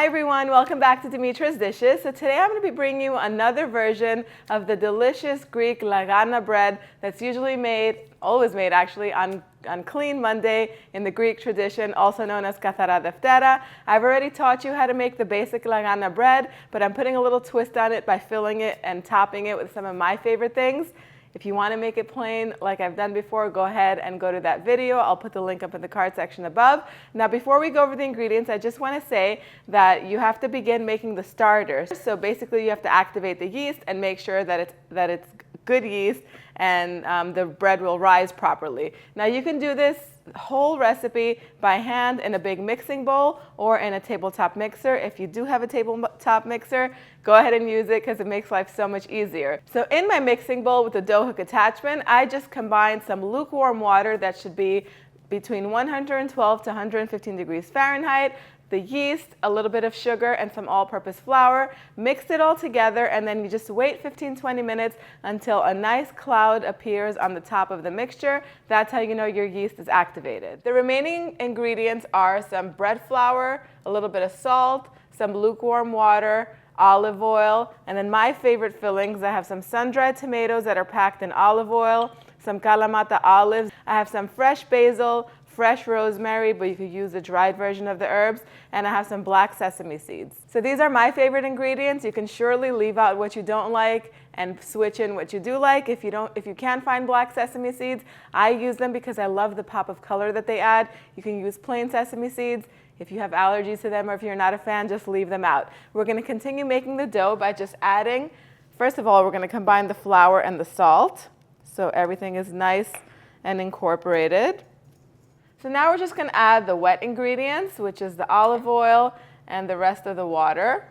Hi everyone, welcome back to Dimitra's Dishes. So today I'm going to be bringing you another version of the delicious Greek Lagana bread that's usually made, always made actually, on Clean Monday in the Greek tradition, also known as Kathara Deftera. I've already taught you how to make the basic Lagana bread, but I'm putting a little twist on it by filling it and topping it with some of my favorite things. If you want to make it plain like I've done before, go ahead and go to that video. I'll put the link up in the card section above. Now before we go over the ingredients, I just want to say that you have to begin making the starters. So basically you have to activate the yeast and make sure that it's good yeast and the bread will rise properly. Now you can do this whole recipe by hand in a big mixing bowl or in a tabletop mixer. If you do have a tabletop mixer, go ahead and use it because it makes life so much easier. So in my mixing bowl with the dough hook attachment, I just combined some lukewarm water that should be between 112 to 115 degrees Fahrenheit, the yeast, a little bit of sugar, and some all-purpose flour. Mix it all together, and then you just wait 15-20 minutes until a nice cloud appears on the top of the mixture. That's how you know your yeast is activated. The remaining ingredients are some bread flour, a little bit of salt, some lukewarm water, olive oil, and then my favorite fillings. I have some sun-dried tomatoes that are packed in olive oil, some Kalamata olives. I have some fresh basil, fresh rosemary, but you could use the dried version of the herbs, and I have some black sesame seeds. So these are my favorite ingredients. You can surely leave out what you don't like and switch in what you do like. If you can't find black sesame seeds, I use them because I love the pop of color that they add. You can use plain sesame seeds. If you have allergies to them or if you're not a fan, just leave them out. We're going to continue making the dough by just adding, first of all, we're going to combine the flour and the salt so everything is nice and incorporated. So now we're just going to add the wet ingredients, which is the olive oil and the rest of the water.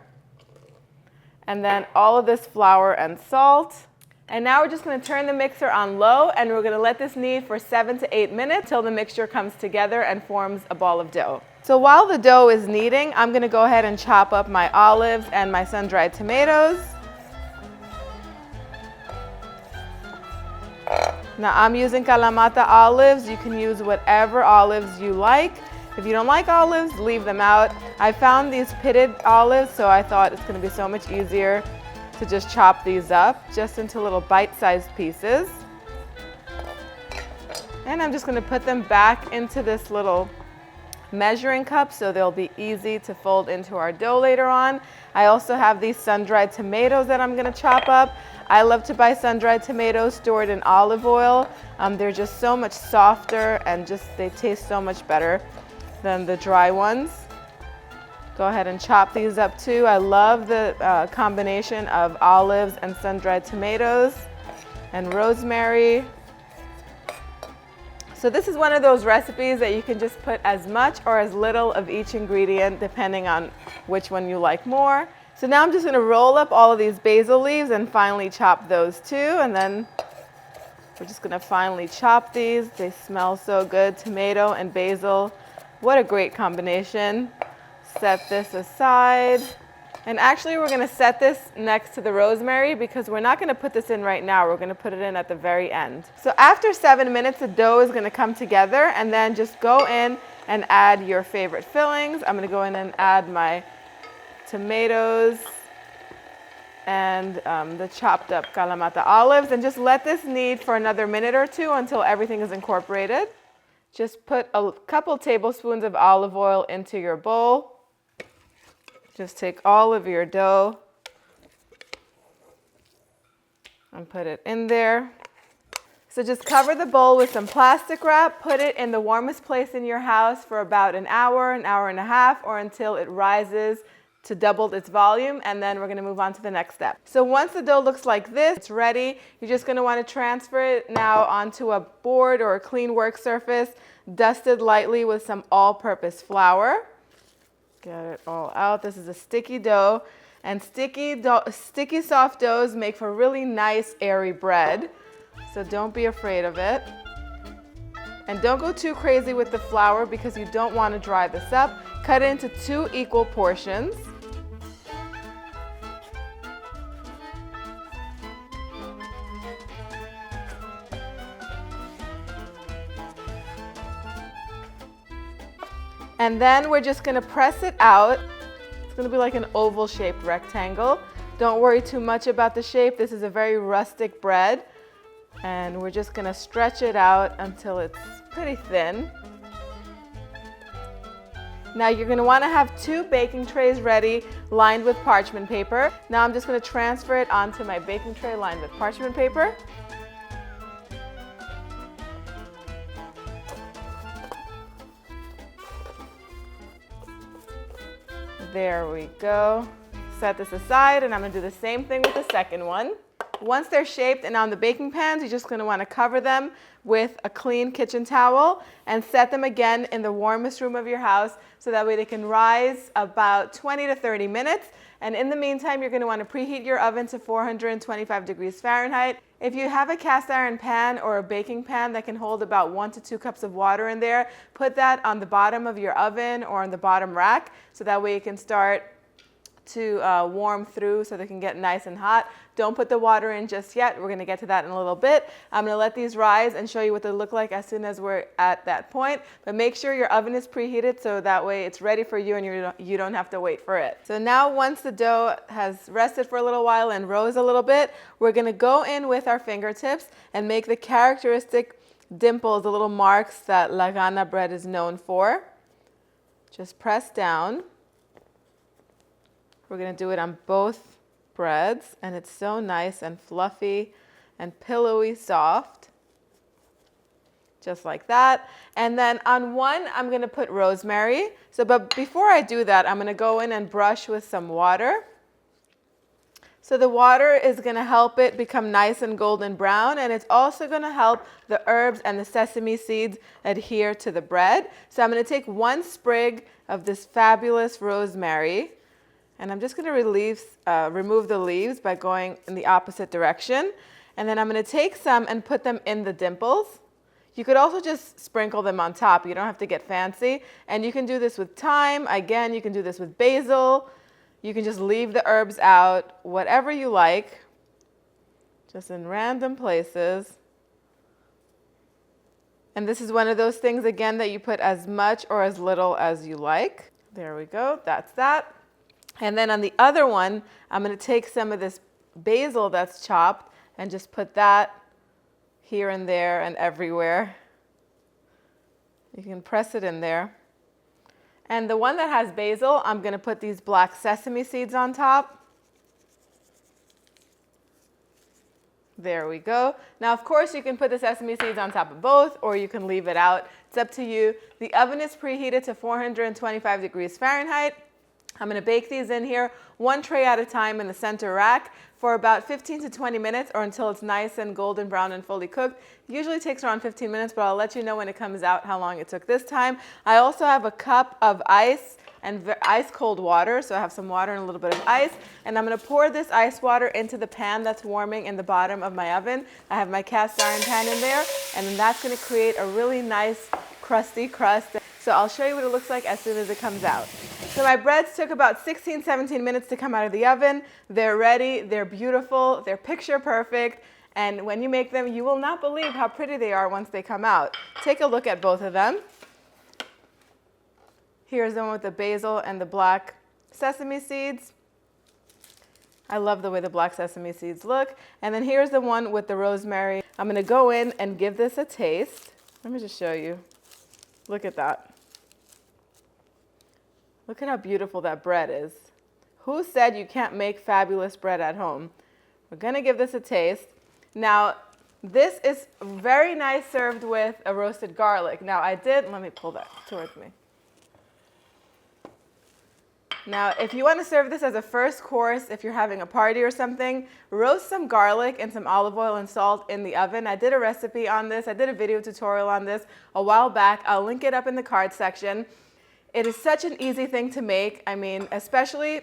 And then all of this flour and salt. And now we're just going to turn the mixer on low, and we're going to let this knead for 7 to 8 minutes till the mixture comes together and forms a ball of dough. So while the dough is kneading, I'm going to go ahead and chop up my olives and my sun-dried tomatoes. Now I'm using Kalamata olives. You can use whatever olives you like. If you don't like olives, leave them out. I found these pitted olives, so I thought it's going to be so much easier to just chop these up just into little bite-sized pieces. And I'm just going to put them back into this little measuring cup so they'll be easy to fold into our dough later on. I also have these sun-dried tomatoes that I'm going to chop up. I love to buy sun-dried tomatoes stored in olive oil. They're just so much softer and they taste so much better than the dry ones. Go ahead and chop these up too. I love the combination of olives and sun-dried tomatoes and rosemary. So this is one of those recipes that you can just put as much or as little of each ingredient depending on which one you like more. So now I'm just going to roll up all of these basil leaves and finely chop those too. And then we're just going to finely chop these. They smell so good, tomato and basil. What a great combination. Set this aside. And actually we're going to set this next to the rosemary because we're not going to put this in right now. We're going to put it in at the very end. So after 7 minutes, the dough is going to come together, and then just go in and add your favorite fillings. I'm going to go in and add my tomatoes and the chopped up Kalamata olives, and just let this knead for another minute or two until everything is incorporated. Just put a couple tablespoons of olive oil into your bowl. Just take all of your dough and put it in there. So just cover the bowl with some plastic wrap, put it in the warmest place in your house for about an hour and a half, or until it rises to double its volume, and then we're going to move on to the next step. So once the dough looks like this, it's ready. You're just going to want to transfer it now onto a board or a clean work surface, dusted lightly with some all-purpose flour. Get it all out. This is a sticky dough, and sticky soft doughs make for really nice airy bread, so don't be afraid of it. And don't go too crazy with the flour because you don't want to dry this up. Cut it into 2 equal portions. And then we're just going to press it out It's going to be like an oval-shaped rectangle. Don't worry too much about the shape. This is a very rustic bread. And we're just going to stretch it out until it's pretty thin. Now you're going to want to have 2 baking trays ready, lined with parchment paper. Now I'm just going to transfer it onto my baking tray lined with parchment paper. There we go. Set this aside, and I'm going to do the same thing with the second one. Once they're shaped and on the baking pans, you're just going to want to cover them with a clean kitchen towel and set them again in the warmest room of your house so that way they can rise about 20 to 30 minutes. And in the meantime, you're going to want to preheat your oven to 425 degrees Fahrenheit. If you have a cast iron pan or a baking pan that can hold about 1 to 2 cups of water in there, put that on the bottom of your oven or on the bottom rack so that way it can start to warm through so they can get nice and hot. Don't put the water in just yet. We're going to get to that in a little bit. I'm going to let these rise and show you what they look like as soon as we're at that point. But make sure your oven is preheated so that way it's ready for you and you don't have to wait for it. So now once the dough has rested for a little while and rose a little bit, we're going to go in with our fingertips and make the characteristic dimples, the little marks that Lagana bread is known for. Just press down. We're going to do it on both breads, and it's so nice and fluffy and pillowy soft, just like that. And then on one, I'm going to put rosemary. But before I do that, I'm going to go in and brush with some water. So the water is going to help it become nice and golden brown, and it's also going to help the herbs and the sesame seeds adhere to the bread. So I'm going to take 1 sprig of this fabulous rosemary, and I'm just going to remove the leaves by going in the opposite direction. And then I'm going to take some and put them in the dimples. You could also just sprinkle them on top. You don't have to get fancy. And you can do this with thyme. Again, you can do this with basil. You can just leave the herbs out, whatever you like, just in random places. And this is one of those things, again, that you put as much or as little as you like. There we go. That's that. And then on the other one, I'm going to take some of this basil that's chopped and just put that here and there and everywhere. You can press it in there. And the one that has basil, I'm going to put these black sesame seeds on top. There we go. Now, of course, you can put the sesame seeds on top of both, or you can leave it out. It's up to you. The oven is preheated to 425 degrees Fahrenheit. I'm going to bake these in here 1 tray at a time in the center rack for about 15 to 20 minutes or until it's nice and golden brown and fully cooked. It usually takes around 15 minutes, but I'll let you know when it comes out how long it took this time. I also have a cup of ice and ice cold water, so I have some water and a little bit of ice, and I'm going to pour this ice water into the pan that's warming in the bottom of my oven. I have my cast iron pan in there, and then that's going to create a really nice crusty crust. So I'll show you what it looks like as soon as it comes out. So my breads took about 16, 17 minutes to come out of the oven. They're ready, they're beautiful, they're picture perfect, and when you make them, you will not believe how pretty they are once they come out. Take a look at both of them. Here's the one with the basil and the black sesame seeds. I love the way the black sesame seeds look. And then here's the one with the rosemary. I'm going to go in and give this a taste. Let me just show you. Look at that. Look at how beautiful that bread is. Who said you can't make fabulous bread at home? We're going to give this a taste. Now, this is very nice served with a roasted garlic. Now, let me pull that towards me. Now, if you want to serve this as a first course, if you're having a party or something, roast some garlic and some olive oil and salt in the oven. I did a recipe on this. I did a video tutorial on this a while back. I'll link it up in the card section. It is such an easy thing to make. I mean, especially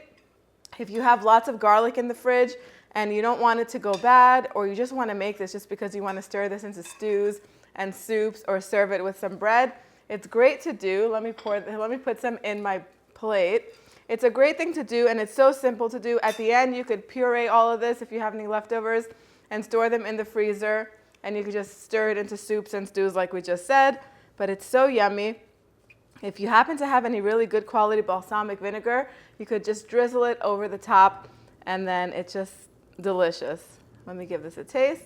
if you have lots of garlic in the fridge and you don't want it to go bad, or you just want to make this just because you want to stir this into stews and soups or serve it with some bread. It's great to do. Let me put some in my plate. It's a great thing to do, and it's so simple to do. At the end, you could puree all of this if you have any leftovers and store them in the freezer, and you could just stir it into soups and stews like we just said, but it's so yummy. If you happen to have any really good quality balsamic vinegar, you could just drizzle it over the top, and then it's just delicious. Let me give this a taste.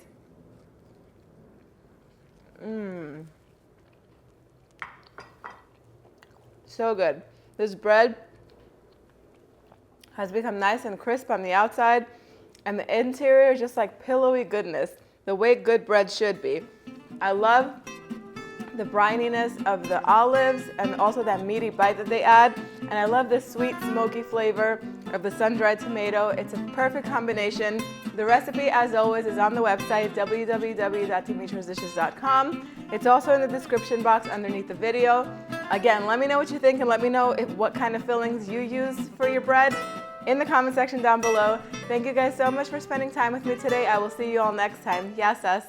So good. This bread has become nice and crisp on the outside, and the interior is just like pillowy goodness, the way good bread should be. I love the brininess of the olives and also that meaty bite that they add, and I love the sweet smoky flavor of the sun-dried tomato. It's a perfect combination. The recipe, as always, is on the website www.dimitrasdishes.com. It's also in the description box underneath the video. Again, let me know what you think, and let me know what kind of fillings you use for your bread in the comment section down below. Thank you guys so much for spending time with me today. I will see you all next time. Yasas.